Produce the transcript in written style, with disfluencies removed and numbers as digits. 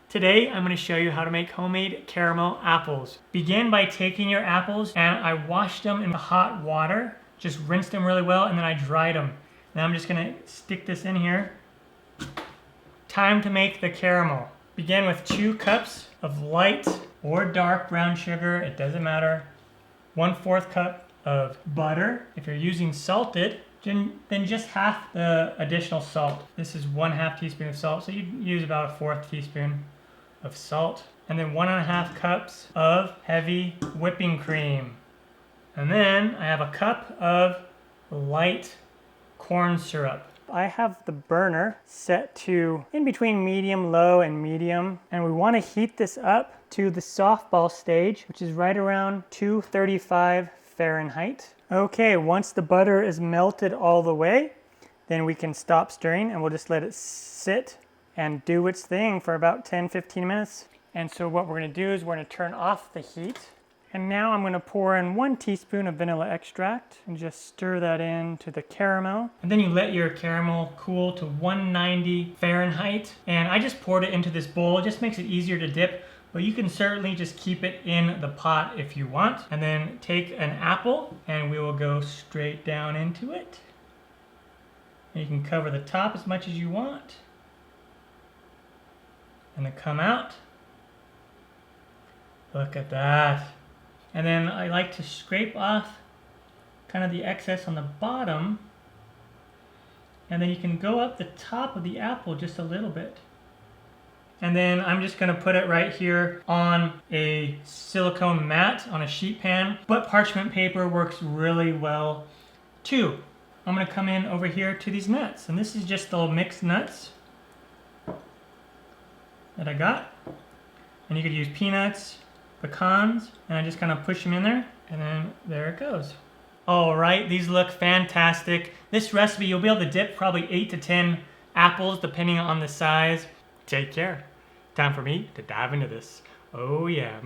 Today, I'm going to show you how to make homemade caramel apples. Begin by taking your apples, and I washed them in hot water, just rinsed them really well, and then I dried them. Now I'm just going to stick this in here. Time to make the caramel. Begin with 2 cups of light or dark brown sugar, it doesn't matter. 1/4 cup of butter. If you're using salted, then just half the additional salt. This is 1/2 teaspoon of salt, so you'd use about a 1/4 teaspoon of salt. And then 1.5 cups of heavy whipping cream. And then I have a cup of light corn syrup. I have the burner set to in between medium, low, and medium. And we want to heat this up to the softball stage, which is right around 235 Fahrenheit. Okay, once the butter is melted all the way, then we can stop stirring and we'll just let it sit and do its thing for about 10-15 minutes. And so what we're going to do is we're going to turn off the heat. And now I'm going to pour in 1 teaspoon of vanilla extract and just stir that into the caramel. And then you let your caramel cool to 190 Fahrenheit. And I just poured it into this bowl. It just makes it easier to dip, but you can certainly just keep it in the pot if you want. And then take an apple and we will go straight down into it. And you can cover the top as much as you want. And then come out. Look at that. And then I like to scrape off kind of the excess on the bottom. And then you can go up the top of the apple just a little bit. And then I'm just going to put it right here on a silicone mat on a sheet pan. But parchment paper works really well too. I'm going to come in over here to these nuts. And this is just the mixed nuts that I got. And you could use peanuts, pecans, and I just kind of push them in there, and then there it goes. All right, these look fantastic. This recipe, you'll be able to dip probably 8 to 10 apples, depending on the size. Take care. Time for me to dive into this. Oh yeah.